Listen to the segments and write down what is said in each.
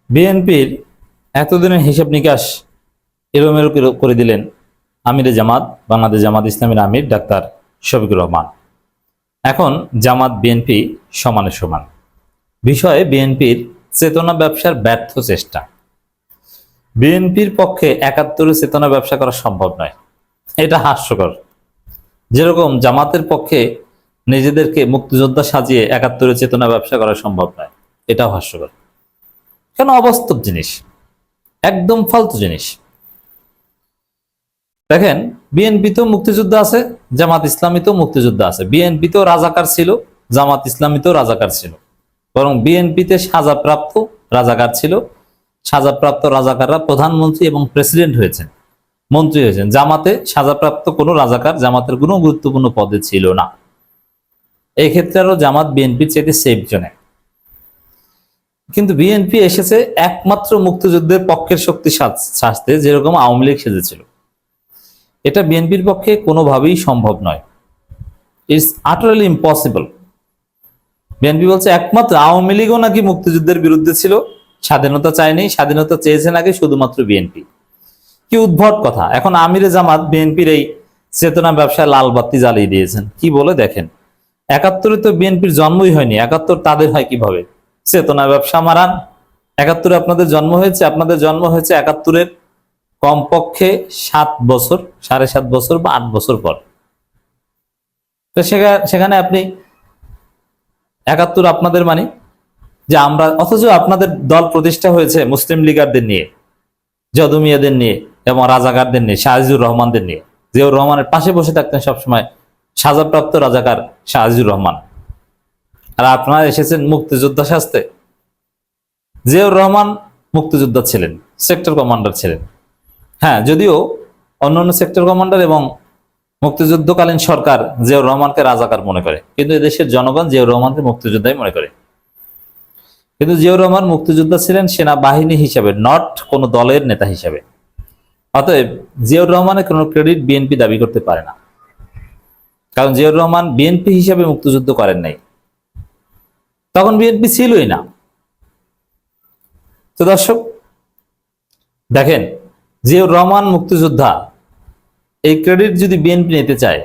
বিএনপির এতদিনের হিসাব নিকাশ এলোমেলো করে দিলেন আমিরে জামাত, বাংলাদেশ জামাত ইসলামীর আমির ডাক্তার শফিকুর রহমান। এখন জামাত বিএনপি সমানে সমান। বিষয়ে বিএনপির চেতনা ব্যবসার ব্যর্থ চেষ্টা। বিএনপির পক্ষে ৭১ চেতনা ব্যবসা করা সম্ভব নয়, এটা হাস্যকর। যেরকম জামাতের পক্ষে নিজেদেরকে মুক্তিযোদ্ধা সাজিয়ে ৭১ চেতনা ব্যবসা করা সম্ভব নয়, এটাও হাস্যকর। কেন? অবাস্তব জিনিস, একদম ফালতু জিনিস। দেখেন, বিএনপি তো মুক্তিযোদ্ধা আছে, জামাত ইসলামী তো মুক্তিযোদ্ধা আছে। বিএনপি তো রাজাকার ছিল, জামাত ইসলামী তো রাজাকার ছিল। বরং বিএনপিতে সাজাপ্রাপ্ত রাজাকার ছিল, সাজাপ্রাপ্ত রাজাকাররা প্রধানমন্ত্রী এবং প্রেসিডেন্ট হয়েছেন, মন্ত্রী হয়েছেন। জামাতে সাজাপ্রাপ্ত কোনো রাজাকার জামাতের কোনো গুরুত্বপূর্ণ পদে ছিল না। এই ক্ষেত্রে আরো জামাত বিএনপির চাইতে সেফ জোনে। কিন্তু বিএনপি এসেছে একমাত্র মুক্তিযুদ্ধের পক্ষের শক্তি সাজতে, যেরকম আওয়ামী লীগ সেজেছিল। এটা বিএনপির পক্ষে কোনোভাবেই সম্ভব নয়। It's আটারলি impossible. বিএনপি বলছে একমাত্র আওয়ামী লীগও নাকি মুক্তিযুদ্ধের বিরুদ্ধে ছিল, স্বাধীনতা চায়নি, স্বাধীনতা চেয়েছে নাকি শুধুমাত্র বিএনপি। কি উদ্ভট কথা! এখন আমিরে জামাত বিএনপির এই চেতনা ব্যবসায় লাল বাতি জ্বালিয়ে দিয়েছেন। কি বলে দেখেন, ৭১ তো বিএনপির জন্মই হয়নি, ৭১ তাদের হয় কিভাবে? চেতনা ব্যবসা মারান। ৭১ আপনাদের জন্ম হয়েছে, আপনাদের জন্ম হয়েছে ৭১ কমপক্ষে ৭ বছর, ৭.৫ বছর বা ৮ বছর পর। তো সেখানে আপনি ৭১ আপনাদের মানে যে আমরা, অথচ আপনাদের দল প্রতিষ্ঠা হয়েছে মুসলিম লীগারদের নিয়ে, যদুমিয়াদের নিয়ে এবং রাজাকারদের নিয়ে, শাহজিজুর রহমানদের নিয়ে। জিয়াউর রহমানের পাশে বসে থাকতেন সবসময় সাজাপ্রাপ্ত রাজাকার শাহজিজুর রহমান। আর আপনারা এসেছেন মুক্তিযোদ্ধা সাজতে। জিয়াউর রহমান মুক্তিযোদ্ধা ছিলেন, সেক্টর কমান্ডার ছিলেন। হ্যাঁ, যদিও অন্যান্য সেক্টর কমান্ডার এবং মুক্তিযুদ্ধকালীন সরকার জিয়াউর রহমানকে রাজাকার মনে করে, কিন্তু এদেশের জনগণ জিয়াউর রহমানকে মুক্তিযোদ্ধাই মনে করে। কিন্তু জিয়াউর রহমান মুক্তিযোদ্ধা ছিলেন সেনাবাহিনী হিসাবে, নট কোনো দলের নেতা হিসাবে। অতএব জিয়াউর রহমানের কোনো ক্রেডিট বিএনপি দাবি করতে পারে না, কারণ জিয়াউর রহমান বিএনপি হিসাবে মুক্তিযুদ্ধ করেন নাই, তখন বিএনপি ছিলই না। তো দর্শক দেখেন, জিয়াউর রহমান মুক্তিযোদ্ধা, এই ক্রেডিট যদি বিএনপি নিতে চায়,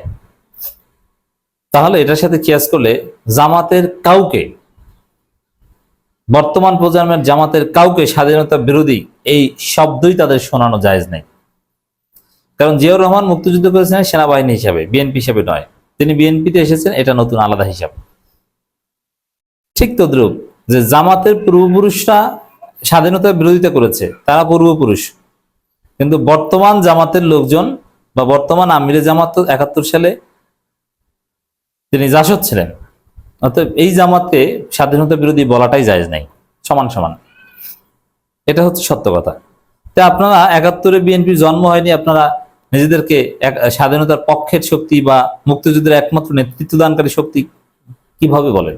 তাহলে এটার সাথে কিয়াস করলে জামাতের কাউকে, বর্তমান প্রজন্মের জামাতের কাউকে স্বাধীনতা বিরোধী এই শব্দই তাদের শোনানো জায়েজ নেই। কারণ জিয়াউর রহমান মুক্তিযুদ্ধ করেছেন সেনাবাহিনী হিসাবে, বিএনপি হিসাবে নয়। তিনি বিএনপিতে এসেছেন, এটা নতুন আলাদা হিসাব। ঠিক তদ্রুপ যে জামাতের পূর্বপুরুষরা স্বাধীনতার বিরোধিতা করেছে, তারা পূর্বপুরুষ। কিন্তু বর্তমান জামাতের লোকজন বা বর্তমান আমিরে জামাত ৭১ সালে তিনি জাসদ ছিলেন। অর্থাৎ এই জামাতকে স্বাধীনতা বিরোধী বলাটাই জায়েজ নাই, সমান সমান। এটা হচ্ছে সত্য কথা। তাই আপনারা ৭১ বিএনপির জন্ম হয়নি, আপনারা নিজেদেরকে স্বাধীনতার পক্ষের শক্তি বা মুক্তিযুদ্ধের একমাত্র নেতৃত্ব দানকারী শক্তি কিভাবে বলেন?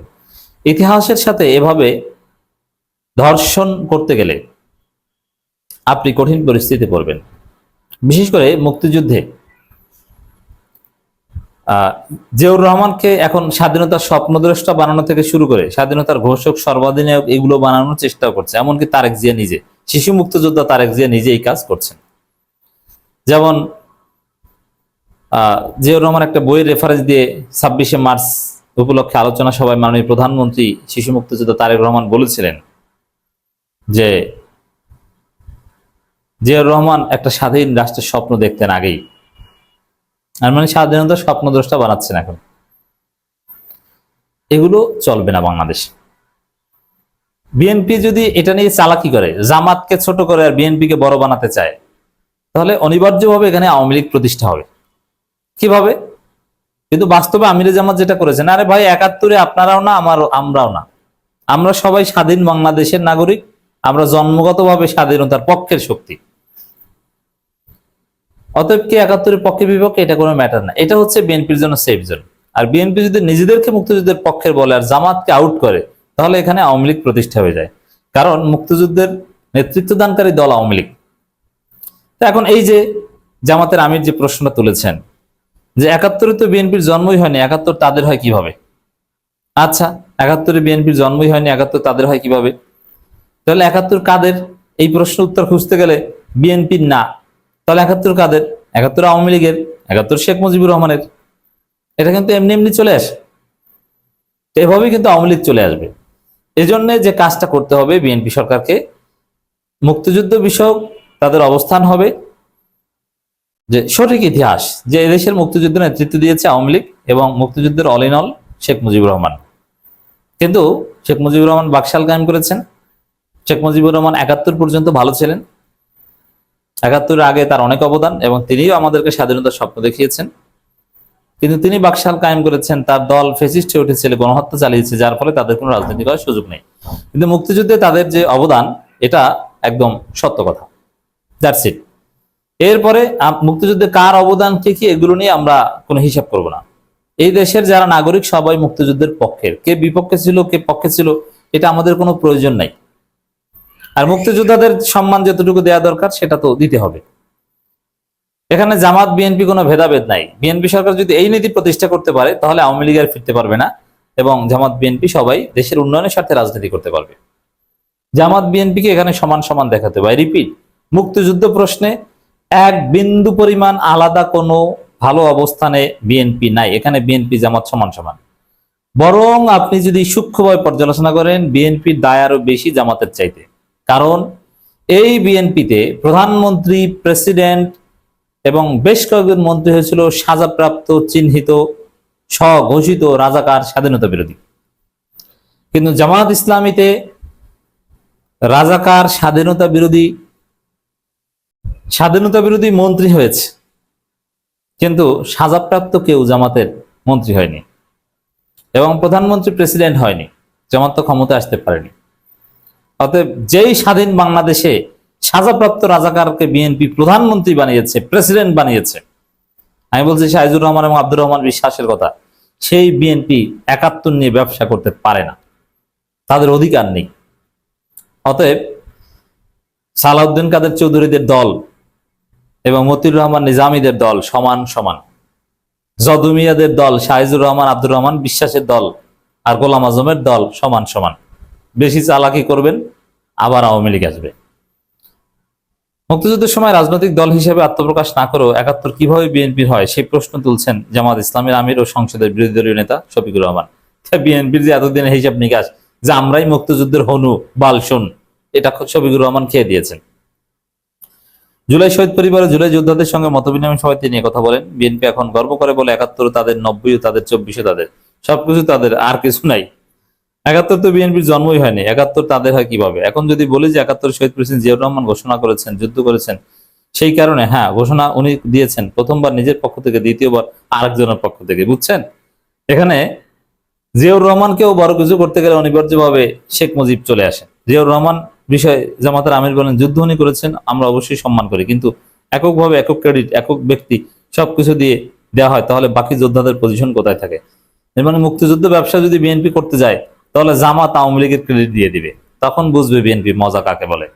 ইতিহাসের সাথে এভাবে ধর্ষণ করতে গেলে আপনি কঠিন পরিস্থিতিতে পড়বেন। বিশেষ করে মুক্তিযুদ্ধে জিয়াউর রহমানকে এখন স্বাধীনতার স্বপ্নদ্রষ্টা বানানো থেকে শুরু করে স্বাধীনতার ঘোষক, সর্বাধিনায়ক, এগুলো বানানোর চেষ্টা করছে। এমনকি তারেক জিয়া নিজে, শিশু মুক্তিযোদ্ধা তারেক জিয়া নিজে এই কাজ করছেন। যেমন জিয়াউর রহমান একটা বইয়ের রেফারেন্স দিয়ে ২৬শে মার্চ উপলক্ষে আলোচনা সভায় মাননীয় প্রধানমন্ত্রী শিশু মুক্তিযোদ্ধা তারেক রহমান বলেছিলেন যে জিয়াউর রহমান একটা স্বাধীন রাষ্ট্রের স্বপ্ন দেখতেন আগেই, আর মানে স্বাধীনতার স্বপ্নদ্রষ্টা বানাচ্ছেন এখন। এগুলো চলবে না বাংলাদেশ। বিএনপি যদি এটা নিয়ে চালাকি করে, জামাতকে ছোট করে আর বিএনপিকে বড় বানাতে চায়, তাহলে অনিবার্যভাবে এখানে আওয়ামী লীগ প্রতিষ্ঠা হবে। কিভাবে? কিন্তু বাস্তবে আমিরে জামাত যেটা করেছেন, আরে ভাই ৭১ আপনারাও না, আমরাও না, আমরা সবাই স্বাধীন বাংলাদেশের নাগরিক, আমরা জন্মগতভাবে স্বাধীনতার পক্ষের শক্তি। অতএব কি ৭১ পক্ষে বিপক্ষে এটা কোনো ম্যাটার না। এটা হচ্ছে বিএনপির জন্য সেফ জোন। আর বিএনপি যদি নিজেদেরকে মুক্তিযুদ্ধের পক্ষের বলে আর জামাতকে আউট করে, তাহলে এখানে আওয়ামী লীগ প্রতিষ্ঠা হয়ে যায়। কারণ মুক্তিযুদ্ধের নেতৃত্ব দানকারী দল আওয়ামী লীগ। তো এখন এই যে জামাতের আমির যে প্রশ্নটা তুলেছেন যে ৭১ তো বিএনপির জন্মই হয়নি, ৭১ তাদের হয় কিভাবে? আচ্ছা, ৭১ বিএনপির জন্মই হয়নি, ৭১ তাদের হয় কিভাবে? তাহলে 71 কাদের? এই প্রশ্ন উত্তর খুঁজতে গেলে বিএনপির না, তাহলে 71 কাদের? 71 আওয়ামী লীগের, 71 শেখ মুজিবুর রহমানের। এটা কিন্তু এমনি এমনি চলে আসে, তো এভাবেই কিন্তু আওয়ামী লীগ চলে আসবে। এই জন্য যে কাজটা করতে হবে বিএনপি সরকারকে, মুক্তিযুদ্ধ বিষয়ক তাদের অবস্থান হবে যে সঠিক ইতিহাস, যে এদেশের মুক্তিযুদ্ধের নেতৃত্ব দিয়েছে আওয়ামী লীগ এবং মুক্তিযুদ্ধের all in all Sheikh Mujibur Rahman. কিন্তু শেখ মুজিবুর রহমান বাকশাল কায়েম করেছেন। শেখ মুজিবুর রহমান 71 পর্যন্ত ভালো ছিলেন, 71 আগে তার অনেক অবদান এবং তিনিও আমাদেরকে স্বাধীনতার স্বপ্ন দেখিয়েছেন। কিন্তু তিনি বাকশাল কায়েম করেছেন, তার দল ফ্যাসিস্ট হয়ে উঠেছিল, গণহত্যা চালিয়েছে, যার ফলে তাদের কোনো রাজনীতি করার সুযোগ নেই। কিন্তু মুক্তিযুদ্ধে তাদের যে অবদান, এটা একদম সত্য কথা। That's it. এরপরে মুক্তিযুদ্ধে কার অবদান কি কি, এগুলো নিয়ে আমরা কোনো হিসাব করব না। এই দেশের যারা নাগরিক সবাই মুক্তিযুদ্ধের পক্ষের, কে বিপক্ষে ছিল কে পক্ষে ছিল এটা আমাদের কোনো প্রয়োজন নাই। আর মুক্তিযোদ্ধাদের সম্মান যতটুকু দেওয়া দরকার সেটা তো দিতে হবে। এখানে জামাত বিএনপি কোনো ভেদাভেদ নাই। বিএনপি সরকার যদি এই নীতি প্রতিষ্ঠা করতে পারে তাহলে আওয়ামী লীগ আর ফিরতে পারবে না এবং জামাত বিএনপি সবাই দেশের উন্নয়নের স্বার্থে রাজনীতি করতে পারবে। জামাত বিএনপিকে এখানে সমান সমান দেখাতে হবে। রিপিট, মুক্তিযুদ্ধ প্রশ্নে এক বিন্দু পরিমাণ আলাদা কোনো ভালো অবস্থানে বিএনপি নাই। এখানে বিএনপি জামাত সমান সমান। বরং আপনি যদি সূক্ষ্মভাবে পর্যালোচনা করেন, বিএনপির দায় আরো বেশি জামাতের চাইতে। কারণ এই বিএনপিতে প্রধানমন্ত্রী, প্রেসিডেন্ট এবং বেশ কয়েকজন মন্ত্রী হয়েছিল সাজাপ্রাপ্ত, চিহ্নিত, স্বঘোষিত রাজাকার, স্বাধীনতা বিরোধী। কিন্তু জামাত ইসলামীতে রাজাকার, স্বাধীনতা বিরোধী মন্ত্রী হয়েছে, কিন্তু সাজাপ্রাপ্ত কেউ জামাতের মন্ত্রী হয়নি এবং প্রধানমন্ত্রী, প্রেসিডেন্ট হয়নি। জামাত তো ক্ষমতা আসতে পারেনি। অতএব যেই স্বাধীন বাংলাদেশে সাজাপ্রাপ্ত রাজাকারকে বিএনপি প্রধানমন্ত্রী বানিয়েছে, প্রেসিডেন্ট বানিয়েছে, আমি বলছি শাহিজুর রহমান এবং আব্দুর রহমান বিশ্বাসের কথা, সেই বিএনপি 71 নিয়ে ব্যবসা করতে পারে না, তাদের অধিকার নেই। অতএব সালাউদ্দিন কাদের চৌধুরীদের দল এবং মতিউর রহমান নিজামীদের দল সমান সমান। যদুমিয়াদের দল, শাহিজুর রহমান, আব্দুর রহমান বিশ্বাসের দল আর গোলাম আজমের দল সমান সমান। বেশি চালাকি করবেন আবার আওয়ামী লীগ আসবে। মুক্তিযুদ্ধের সময় রাজনৈতিক দল হিসেবে আত্মপ্রকাশ না করেও 71 কিভাবে বিএনপির হয় সেই প্রশ্ন তুলছেন জামাত ইসলামের আমির ও সংসদের বিরোধী দলীয় নেতা শফিকুর রহমান। বিএনপির যে এতদিনের হিসাব নিকাশ যে আমরাই মুক্তিযুদ্ধের হনু বালসুন, এটা শফিকুর রহমান খেয়ে দিয়েছেন। জুলাই শহীদ পরিবারের জুলাই যোদ্ধাদের সঙ্গে মতবিনিময় সভায় তিনি কথা বলেন। বিএনপি এখন গর্ব করে বলে 71 তাদের, 90 তাদের, 24 তাদের, সবকিছু তাদের, আর কিছু নাই। 71 তো বিএনপির জন্মই হয়নি, 71 তাদের হয় কিভাবে? এখন যদি বলি যে 71 শহীদ প্রেসিডেন্ট জিয়াউর রহমান ঘোষণা করেছেন, যুদ্ধ করেছেন, সেই কারণে হ্যাঁ ঘোষণা উনি দিয়েছেন, প্রথমবার নিজের পক্ষ থেকে, দ্বিতীয়বার আরেকজনের পক্ষ থেকে, বুঝছেন? এখানে জিয়াউর রহমানকেও বড় কিছু করতে গেলে অনিবার্যভাবে শেখ মুজিব চলে আসে। জিয়াউর রহমান বিষয়ে জামাতের আমির বলেন, যুদ্ধ উনি করেছেন, আমরা অবশ্যই সম্মান করি, কিন্তু এককভাবে, একক ক্রেডিট, একক ব্যক্তি সবকিছু দিয়ে দেওয়া হয়, তাহলে বাকি যোদ্ধাদের পজিশন কোথায় থাকে? এর মানে মুক্তিযুদ্ধ ব্যবসা যদি বিএনপি করতে যায় তাহলে জামাত আওয়ামী লীগের ক্রেডিট দিয়ে দিবে, তখন বুঝবে বিএনপি মজা কাকে বলে।